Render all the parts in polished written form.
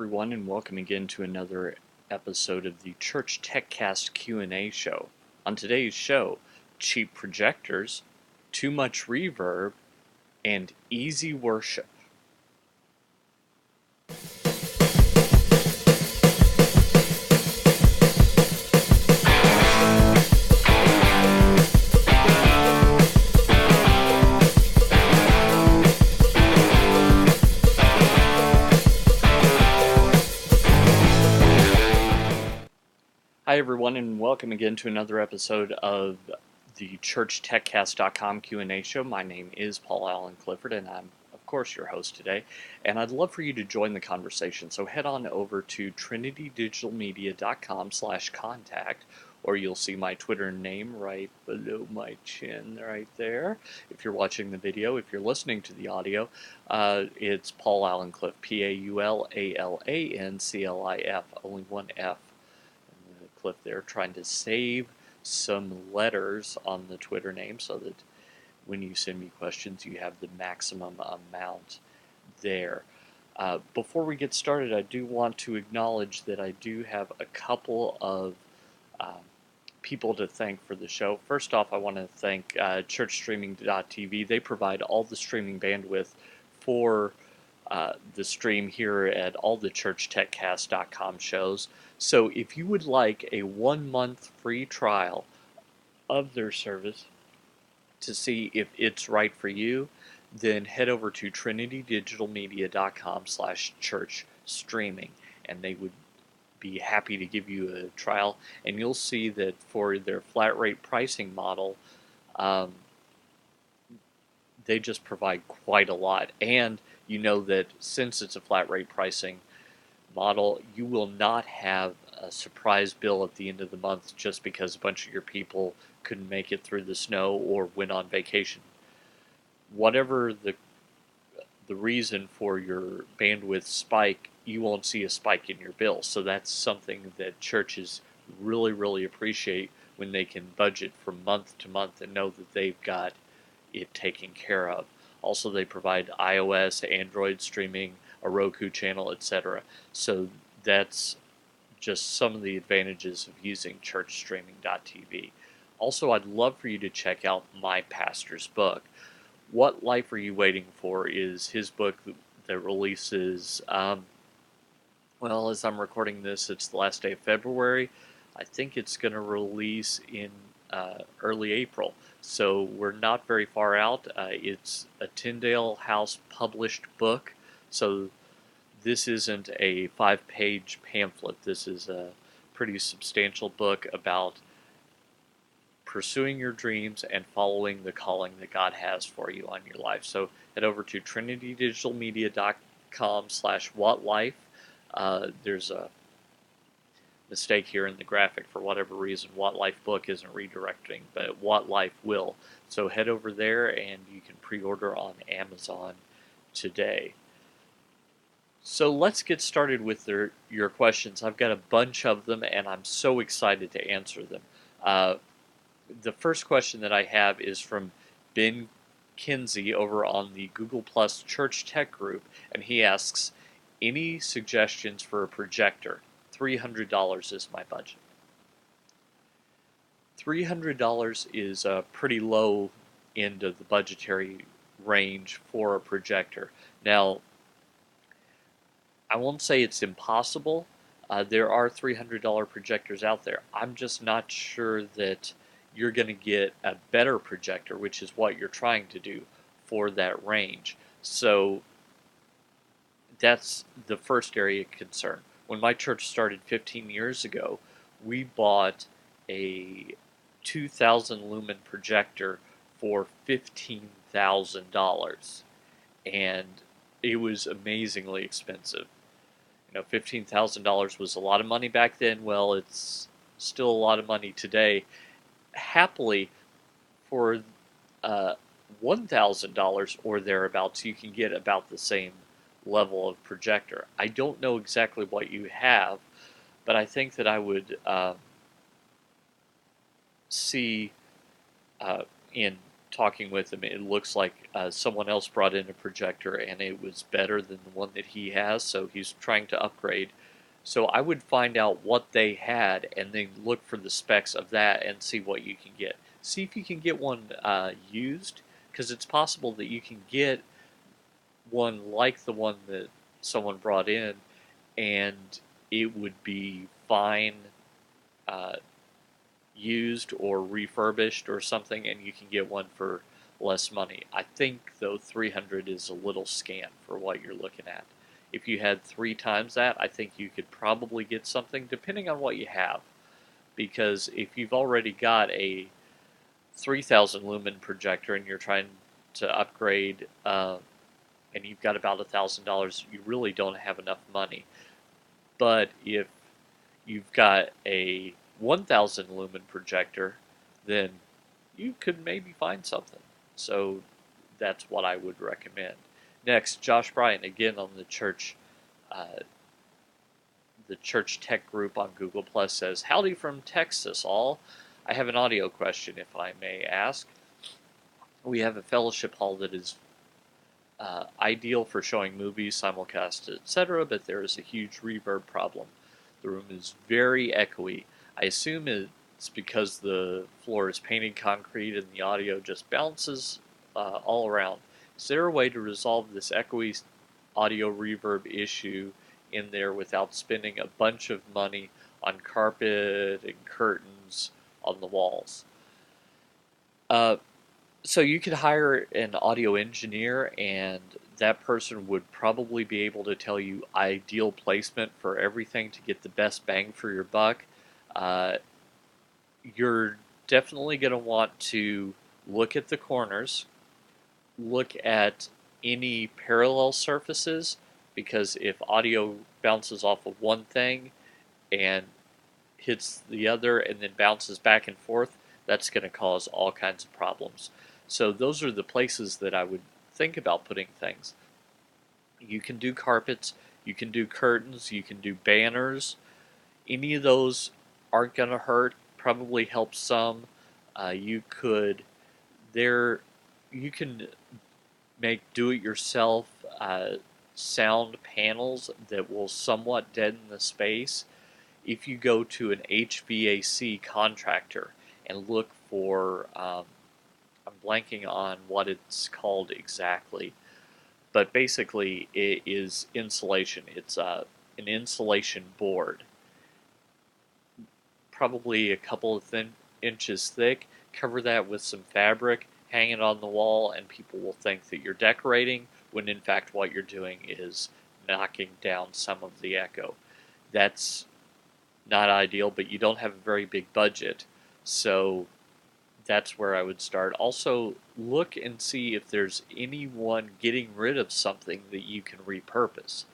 Everyone, and welcome again to another episode of the Church TechCast Q&A show. On today's show, cheap projectors, too much reverb, and easy worship. Hi everyone, and welcome again to another episode of the ChurchTechCast.com Q&A show. My name is Paul Allen Clifford, and I'm, of course, your host today. And I'd love for you to join the conversation, so head on over to trinitydigitalmedia.com/contact, or you'll see my Twitter name right below my chin right there. If you're watching the video, if you're listening to the audio, it's Paul Allen Cliff, PAULALANCLIF, only one F. Cliff there, trying to save some letters on the Twitter name so that when you send me questions, you have the maximum amount there. Before we get started, I do want to acknowledge that I do have a couple of people to thank for the show. First off, I want to thank ChurchStreaming.tv. They provide all the streaming bandwidth for the stream here at all the ChurchTechCast.com shows. So if you would like a 1-month free trial of their service to see if it's right for you, then head over to trinitydigitalmedia.com/churchstreaming, and they would be happy to give you a trial. And you'll see that for their flat rate pricing model, they just provide quite a lot. And you know that since it's a flat rate pricing model, you will not have a surprise bill at the end of the month just because a bunch of your people couldn't make it through the snow or went on vacation. Whatever the reason for your bandwidth spike, you won't see a spike in your bill. So that's something that churches really appreciate when they can budget from month to month and know that they've got it taken care of. Also, they provide iOS, Android streaming, a Roku channel, etc. So that's just some of the advantages of using ChurchStreaming.tv. Also, I'd love for you to check out my pastor's book. What Life Are You Waiting For is his book that releases, well, as I'm recording this, it's the last day of February. I think it's going to release in early April. So we're not very far out. It's a Tyndale House published book. So this isn't a 5-page pamphlet. This is a pretty substantial book about pursuing your dreams and following the calling that God has for you on your life. So head over to trinitydigitalmedia.com/whatlife. There's a mistake here in the graphic for whatever reason. What Life book isn't redirecting, but What Life will. So head over there and you can pre-order on Amazon today. So let's get started with your questions. I've got a bunch of them and I'm so excited to answer them. The first question that I have is from Ben Kinsey over on the Google Plus Church Tech group, and he asks, any suggestions for a projector? $300 is my budget. $300 is a pretty low end of the budgetary range for a projector. Now, I won't say it's impossible. There are $300 projectors out there. I'm just not sure that you're going to get a better projector, which is what you're trying to do for that range. So that's the first area of concern. When my church started 15 years ago, we bought a 2,000 lumen projector for $15,000, and it was amazingly expensive. You know, $15,000 was a lot of money back then. Well, it's still a lot of money today. Happily, for $1,000 or thereabouts, you can get about the same level of projector. I don't know exactly what you have, but I think that I would see in talking with him, it looks like someone else brought in a projector and it was better than the one that he has, so he's trying to upgrade. So I would find out what they had and then look for the specs of that and see what you can get. See if you can get one used, because it's possible that you can get one like the one that someone brought in and it would be fine uh, used or refurbished or something, and you can get one for less money. I think though 300 is a little scant for what you're looking at. If you had 3 times that, I think you could probably get something depending on what you have. Because if you've already got a 3000 lumen projector and you're trying to upgrade, and you've got about $1,000, you really don't have enough money. But if you've got a 1000 lumen projector, then you could maybe find something. So that's what I would recommend. Next, Josh Bryan, again on the ChurchTech group on Google Plus, says, "Howdy from Texas, all. I have an audio question, if I may ask. We have a fellowship hall that is ideal for showing movies, simulcasts, etc., but there is a huge reverb problem. The room is very echoey. I assume it's because the floor is painted concrete and the audio just bounces all around. Is there a way to resolve this echoey audio reverb issue in there without spending a bunch of money on carpet and curtains on the walls?" So you could hire an audio engineer, and that person would probably be able to tell you ideal placement for everything to get the best bang for your buck. Uh, you're definitely going to want to look at the corners, look at any parallel surfaces, because if audio bounces off of one thing and hits the other and then bounces back and forth, that's going to cause all kinds of problems. So those are the places that I would think about putting things. You can do carpets, you can do curtains, you can do banners. Any of those aren't going to hurt, probably help some. You could there you can make do-it-yourself sound panels that will somewhat deaden the space. If you go to an HVAC contractor and look for, I'm blanking on what it's called exactly, but basically it is insulation. It's an insulation board, probably a couple of inches thick. Cover that with some fabric, hang it on the wall, and people will think that you're decorating, when in fact what you're doing is knocking down some of the echo. That's not ideal, but you don't have a very big budget, so that's where I would start. Also, look and see if there's anyone getting rid of something that you can repurpose.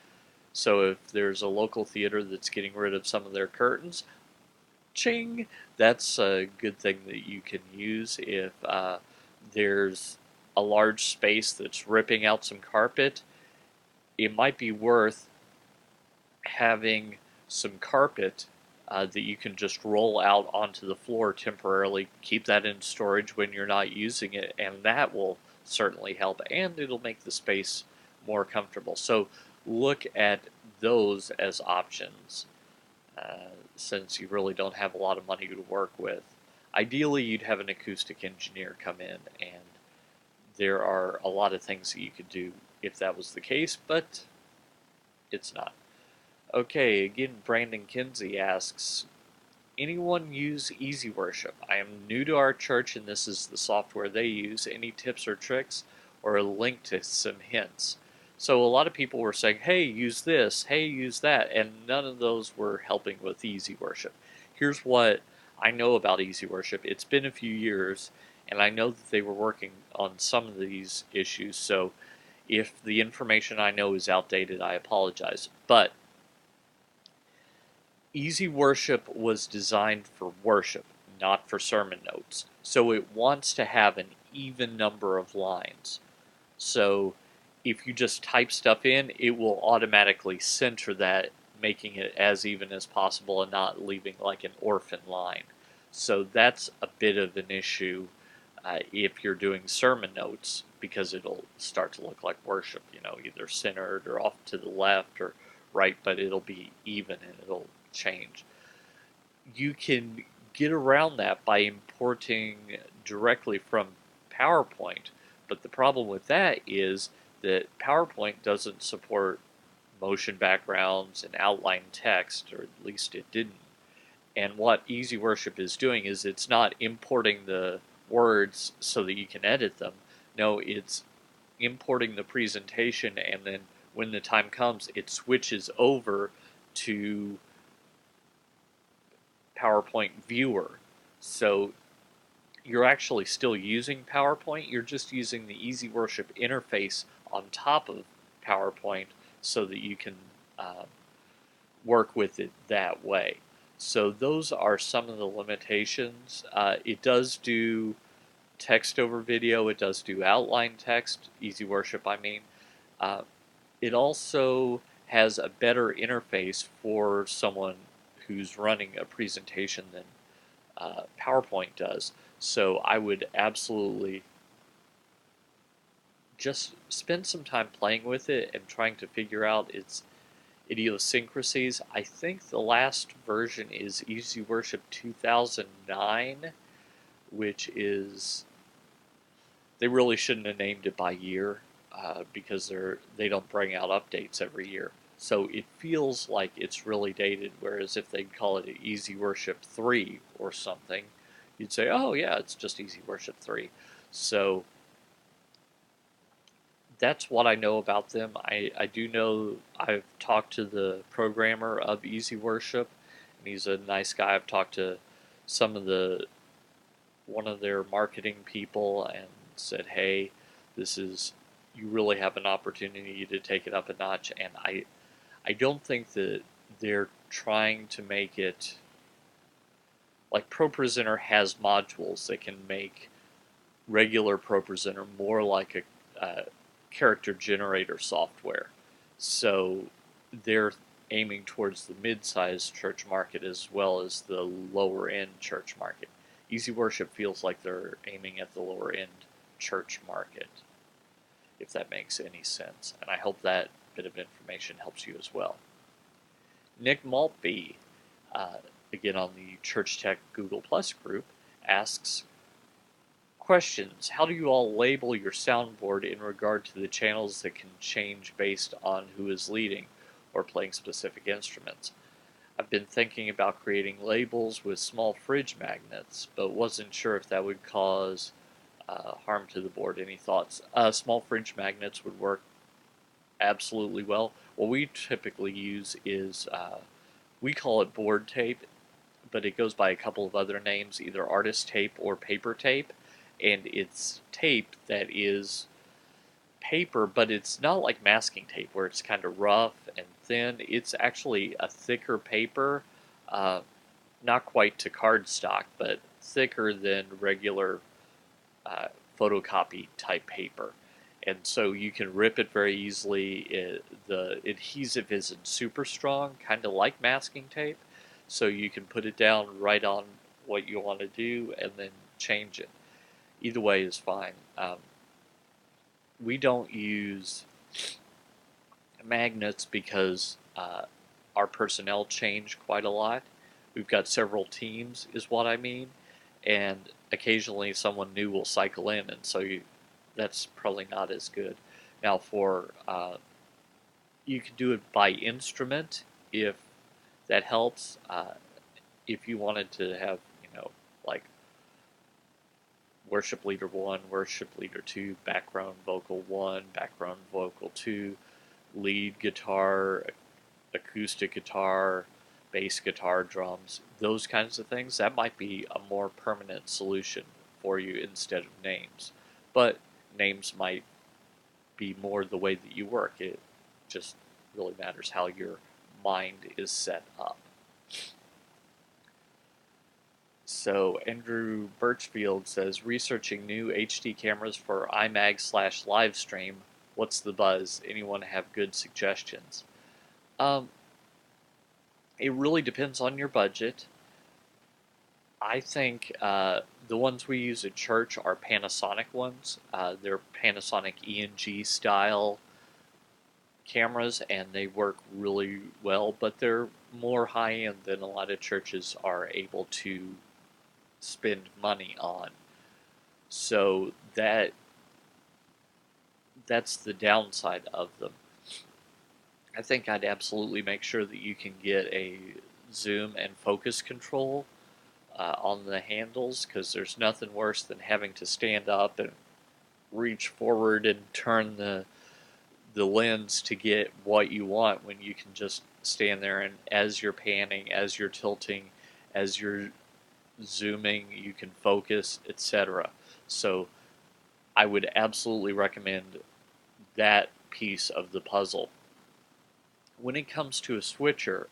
So if there's a local theater that's getting rid of some of their curtains, ching, that's a good thing that you can use. If there's a large space that's ripping out some carpet, it might be worth having some carpet that you can just roll out onto the floor temporarily. Keep that in storage when you're not using it, and that will certainly help, and it'll make the space more comfortable. So look at those as options, since you really don't have a lot of money to work with. Ideally, you'd have an acoustic engineer come in, and there are a lot of things that you could do if that was the case, but it's not. Okay, again, Brandon Kinsey asks, anyone use Easy Worship? I am new to our church and this is the software they use. Any tips or tricks or a link to some hints? So a lot of people were saying, hey, use this, hey, use that, and none of those were helping with Easy Worship. Here's what I know about Easy Worship. It's been a few years, and I know that they were working on some of these issues, so if the information I know is outdated, I apologize. But Easy Worship was designed for worship, not for sermon notes. So it wants to have an even number of lines. So if you just type stuff in, it will automatically center that, making it as even as possible and not leaving like an orphan line. So that's a bit of an issue if you're doing sermon notes, because it'll start to look like worship, either centered or off to the left or right, but it'll be even and it'll change. You can get around that by importing directly from PowerPoint, but the problem with that is that PowerPoint doesn't support motion backgrounds and outline text, or at least it didn't. And what Easy Worship is doing is it's not importing the words so that you can edit them. No, it's importing the presentation, and then when the time comes, it switches over to PowerPoint Viewer. So you're actually still using PowerPoint, you're just using the Easy Worship interface on top of PowerPoint so that you can work with it that way. So those are some of the limitations. It does do text over video, it does do outline text, Easy Worship I mean. It also has a better interface for someone who's running a presentation than PowerPoint does. So I would absolutely just spend some time playing with it and trying to figure out its idiosyncrasies. I think the last version is Easy Worship 2009, which is, they really shouldn't have named it by year because they don't bring out updates every year. So it feels like it's really dated, whereas if they'd call it Easy Worship 3 or something, you'd say, oh yeah, it's just Easy Worship 3. So that's what I know about them. I do know I've talked to the programmer of Easy Worship, and he's a nice guy. I've talked to one of their marketing people and said, hey, you really have an opportunity to take it up a notch. And I don't think that they're trying to make it like ProPresenter has modules that can make regular ProPresenter more like a character generator software. So they're aiming towards the mid-sized church market as well as the lower end church market. Easy Worship feels like they're aiming at the lower end church market, if that makes any sense. And I hope that bit of information helps you as well. Nick Maltby, again on the ChurchTech Google Plus group, asks, questions. How do you all label your soundboard in regard to the channels that can change based on who is leading or playing specific instruments? I've been thinking about creating labels with small fridge magnets, but wasn't sure if that would cause harm to the board. Any thoughts? Small fridge magnets would work absolutely well. What we typically use is, we call it board tape, but it goes by a couple of other names, either artist tape or paper tape. And it's tape that is paper, but it's not like masking tape where it's kind of rough and thin. It's actually a thicker paper, not quite to cardstock, but thicker than regular photocopy type paper. And so you can rip it very easily. The adhesive isn't super strong, kind of like masking tape. So you can put it down right on what you want to do and then change it. Either way is fine. We don't use magnets because our personnel change quite a lot. We've got several teams, is what I mean, and occasionally someone new will cycle in, and so that's probably not as good. Now, you can do it by instrument if that helps. If you wanted to have, like worship leader 1, worship leader 2, background vocal 1, background vocal 2, lead guitar, acoustic guitar, bass guitar, drums, those kinds of things, that might be a more permanent solution for you instead of names. But names might be more the way that you work. It just really matters how your mind is set up. So Andrew Birchfield says, researching new HD cameras for iMag/livestream. What's the buzz? Anyone have good suggestions? It really depends on your budget. I think The ones we use at church are Panasonic ones. They're Panasonic ENG style cameras, and they work really well, but they're more high end than a lot of churches are able to spend money on. So that's the downside of them. I think I'd absolutely make sure that you can get a zoom and focus control on the handles, because there's nothing worse than having to stand up and reach forward and turn the lens to get what you want, when you can just stand there and as you're panning, as you're tilting, as you're zooming, you can focus, etc. So I would absolutely recommend that piece of the puzzle. When it comes to a switcher,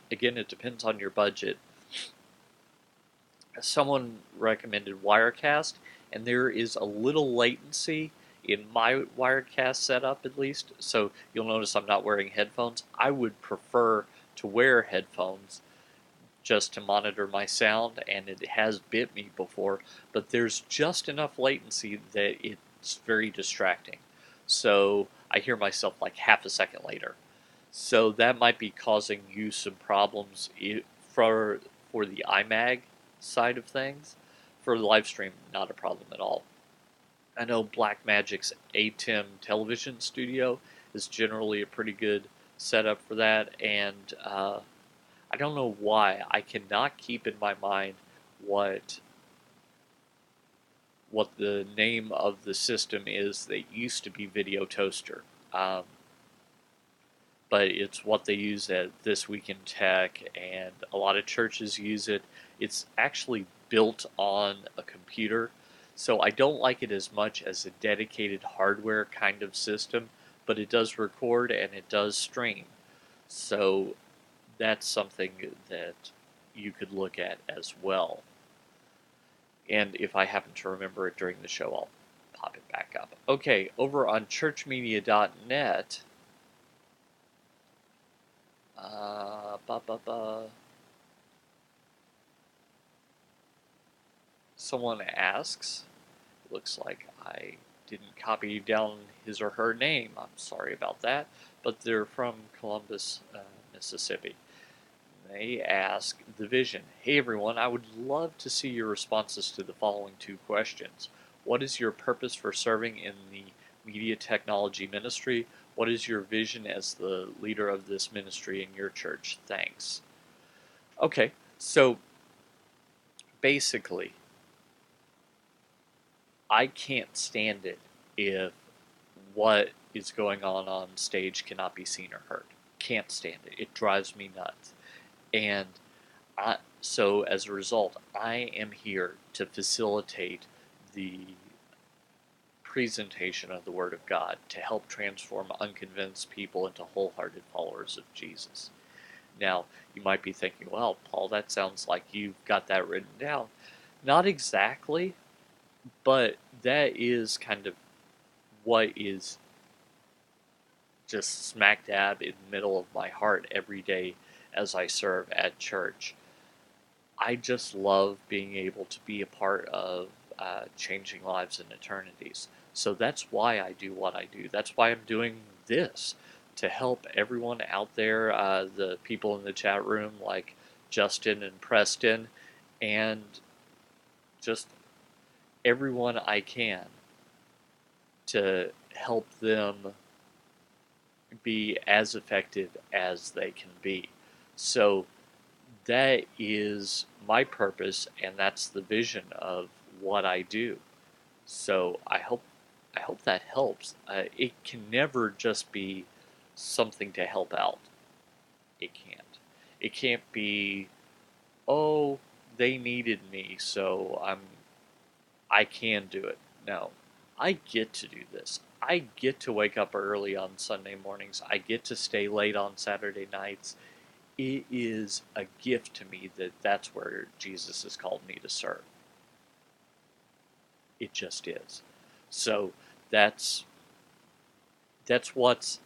again, it depends on your budget. Someone recommended Wirecast, and there is a little latency in my Wirecast setup, at least. So you'll notice I'm not wearing headphones. I would prefer to wear headphones just to monitor my sound, and it has bit me before, but there's just enough latency that it's very distracting. So I hear myself like half a second later. So that might be causing you some problems for the iMag side of things. For the live stream, not a problem at all. I know Blackmagic's ATEM television studio is generally a pretty good setup for that, and I don't know why I cannot keep in my mind what the name of the system is that used to be Video Toaster. But it's what they use at This Week in Tech, and a lot of churches use it. It's actually built on a computer, so I don't like it as much as a dedicated hardware kind of system, but it does record and it does stream. So that's something that you could look at as well. And if I happen to remember it during the show, I'll pop it back up. Okay, over on churchmedia.net, someone asks, looks like I didn't copy down his or her name, I'm sorry about that, but they're from Columbus, Mississippi. They ask the vision. Hey everyone, I would love to see your responses to the following two questions. What is your purpose for serving in the media technology ministry? What is your vision as the leader of this ministry in your church? Thanks. Okay, so basically, I can't stand it if what is going on stage cannot be seen or heard. Can't stand it. It drives me nuts. And so as a result, I am here to facilitate the presentation of the Word of God to help transform unconvinced people into wholehearted followers of Jesus. Now, you might be thinking, well, Paul, that sounds like you've got that written down. Not exactly, but that is kind of what is just smack dab in the middle of my heart every day as I serve at church. I just love being able to be a part of changing lives and eternities. So that's why I do what I do. That's why I'm doing this, to help everyone out there, the people in the chat room like Justin and Preston, and just everyone I can, to help them be as effective as they can be. So that is my purpose, and that's the vision of what I do. So I hope that helps. It can never just be something to help out. It can't. It can't be, oh, they needed me, so I can do it. No, I get to do this. I get to wake up early on Sunday mornings. I get to stay late on Saturday nights. It is a gift to me that that's where Jesus has called me to serve. It just is. So that's what's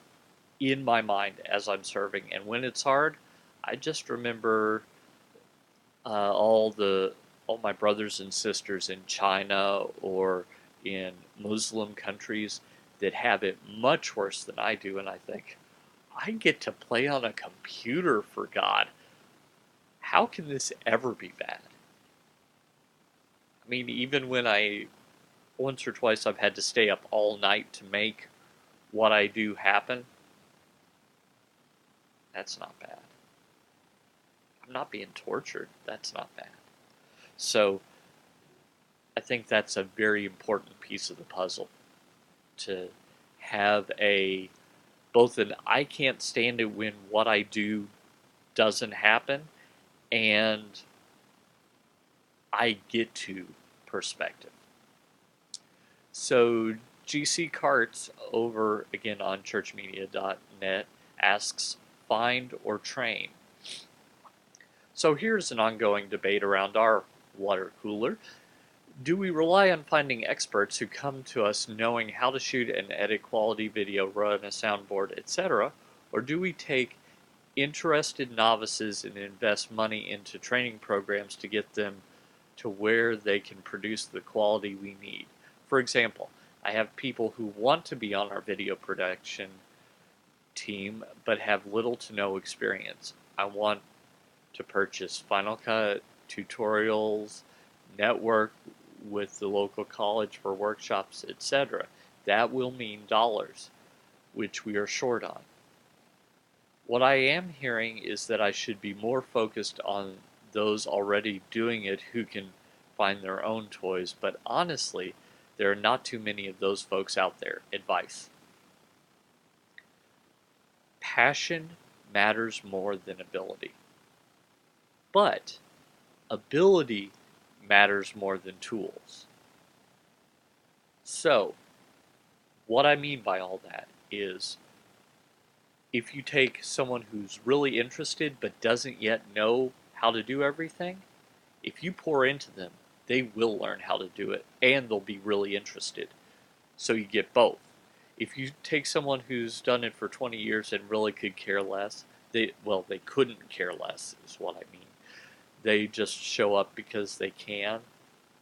in my mind as I'm serving. And when it's hard, I just remember all the all my brothers and sisters in China or in Muslim countries that have it much worse than I do, and I think, I get to play on a computer, for God. How can this ever be bad? I mean, even when once or twice I've had to stay up all night to make what I do happen, that's not bad. I'm not being tortured. That's not bad. So, I think that's a very important piece of the puzzle, to have both an I can't stand it when what I do doesn't happen, and I get to perspective. So GC Carts over again on churchmedia.net asks, find or train? So here's an ongoing debate around our water cooler. Do we rely on finding experts who come to us knowing how to shoot and edit quality video, run a soundboard, etc., or do we take interested novices and invest money into training programs to get them to where they can produce the quality we need? For example, I have people who want to be on our video production team but have little to no experience. I want to purchase Final Cut, tutorials, network with the local college for workshops, etc. That will mean dollars, which we are short on. What I am hearing is that I should be more focused on those already doing it who can find their own toys, but honestly, there are not too many of those folks out there. Advice. Passion matters more than ability. But ability matters more than tools. So, what I mean by all that is, if you take someone who's really interested but doesn't yet know how to do everything, if you pour into them, they will learn how to do it and they'll be really interested. So you get both. If you take someone who's done it for 20 years and really could care less, they couldn't care less is what I mean. They just show up because they can,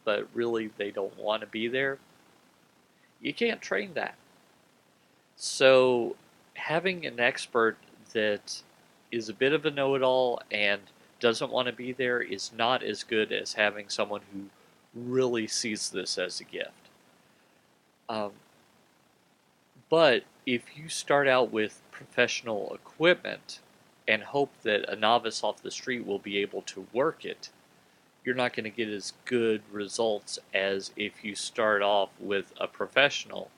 but really they don't want to be there. You can't train that. So having an expert that is a bit of a know-it-all and doesn't want to be there is not as good as having someone who really sees this as a gift. But if you start out with professional equipment and hope that a novice off the street will be able to work it, you're not going to get as good results as if you start off with a professional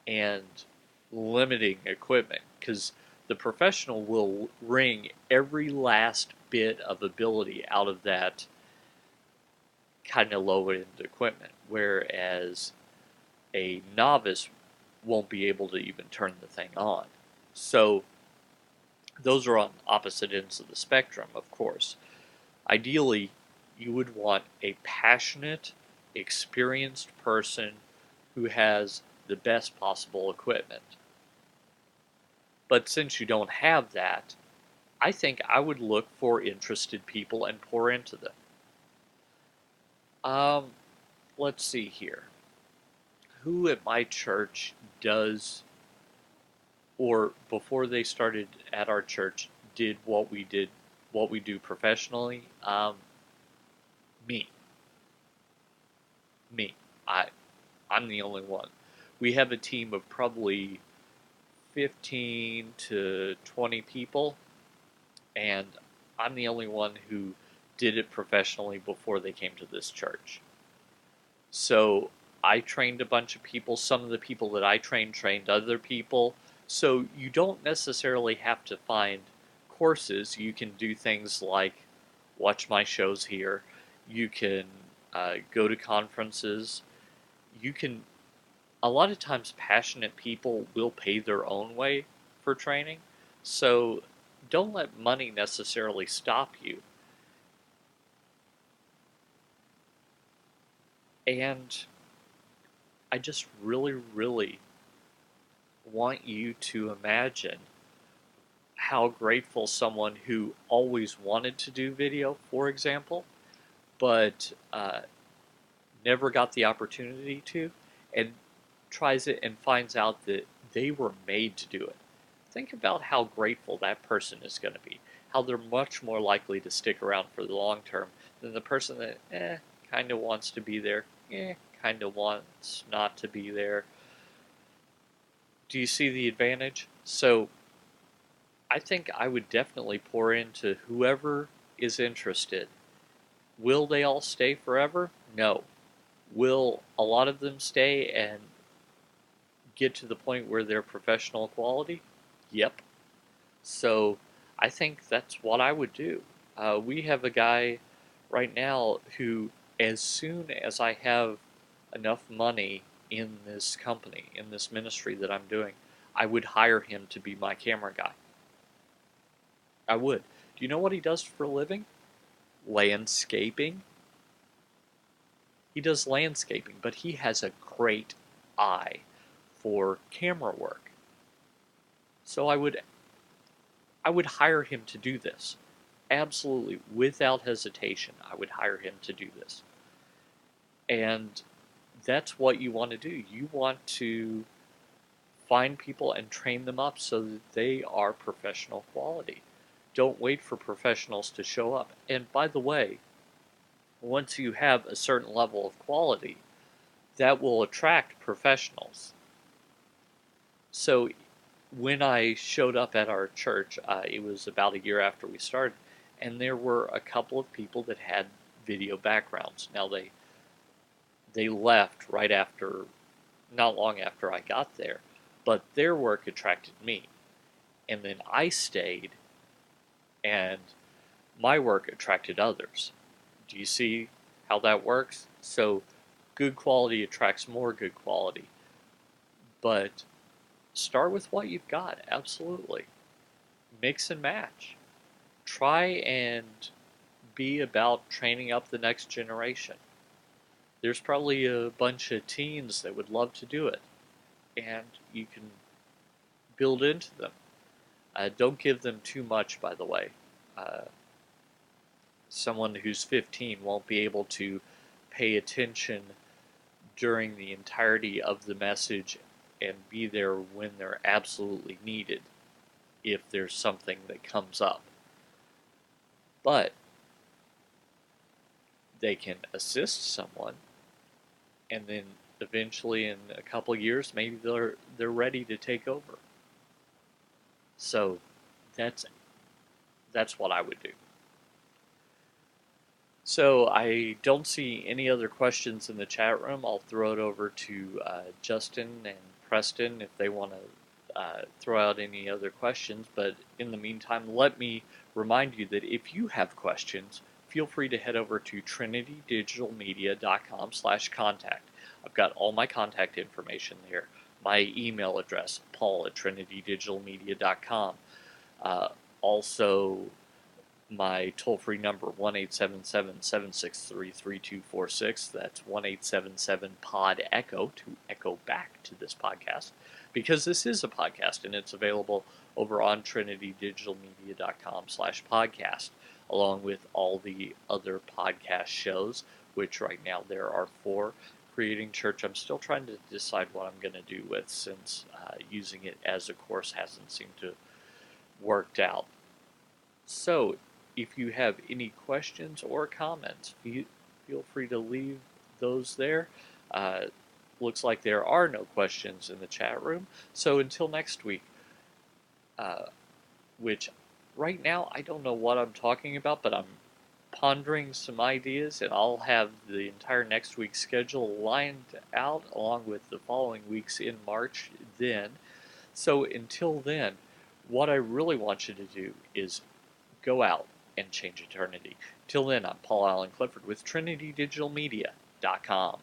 and limiting equipment, because the professional will wring every last bit of ability out of that kind of low-end equipment, whereas a novice won't be able to even turn the thing on. So those are on opposite ends of the spectrum, of course. Ideally, you would want a passionate, experienced person who has the best possible equipment. But since you don't have that, I think I would look for interested people and pour into them. Let's see here. Who at my church does, or before they started at our church, did what we do professionally? Me. Me. I'm the only one. We have a team of probably 15 to 20 people, and I'm the only one who did it professionally before they came to this church. So I trained a bunch of people. Some of the people that I trained other people. So you don't necessarily have to find courses. You can do things like watch my shows here. You can go to conferences. You can, a lot of times passionate people will pay their own way for training. So don't let money necessarily stop you. And I just really, really want you to imagine how grateful someone who always wanted to do video, for example, but never got the opportunity to, and tries it and finds out that they were made to do it. Think about how grateful that person is going to be, how they're much more likely to stick around for the long term than the person that kind of wants to be there, kind of wants not to be there. Do you see the advantage? So I think I would definitely pour into whoever is interested. Will they all stay forever? No. Will a lot of them stay and get to the point where they're professional quality? Yep. So I think that's what I would do. We have a guy right now who, as soon as I have enough money in this company, in this ministry that I'm doing, I would hire him to be my camera guy. I would. Do you know what he does for a living? Landscaping. He does landscaping, but he has a great eye for camera work. So I would hire him to do this. Absolutely, without hesitation, I would hire him to do this. And that's what you want to do. You want to find people and train them up so that they are professional quality. Don't wait for professionals to show up. And by the way, once you have a certain level of quality, that will attract professionals. So when I showed up at our church, it was about a year after we started, and there were a couple of people that had video backgrounds. Now they left right after, not long after I got there, but their work attracted me. And then I stayed, and my work attracted others. Do you see how that works? So good quality attracts more good quality. But start with what you've got, absolutely. Mix and match. Try and be about training up the next generation. There's probably a bunch of teens that would love to do it, and you can build into them. Don't give them too much, by the way. Someone who's 15 won't be able to pay attention during the entirety of the message and be there when they're absolutely needed if there's something that comes up. But they can assist someone, and then eventually in a couple of years maybe they're ready to take over. So that's what I would do. So I don't see any other questions in the chat room. I'll throw it over to Justin and Preston if they want to throw out any other questions. But in the meantime, let me remind you that if you have questions, feel free to head over to trinitydigitalmedia.com/contact. I've got all my contact information there. My email address, paul@trinitydigitalmedia.com. Also, my toll-free number, 1-877-763-3246. That's 1-877-POD-ECHO to echo back to this podcast, because this is a podcast and it's available over on trinitydigitalmedia.com/podcast, along with all the other podcast shows, which right now there are 4. Creating Church, I'm still trying to decide what I'm going to do with, since using it as a course hasn't seemed to worked out. So, if you have any questions or comments, feel free to leave those there. Looks like there are no questions in the chat room. So until next week, which right now I don't know what I'm talking about, but I'm pondering some ideas, and I'll have the entire next week's schedule lined out along with the following weeks in March then. So until then, what I really want you to do is go out and change eternity. Till then, I'm Paul Allen Clifford with TrinityDigitalMedia.com.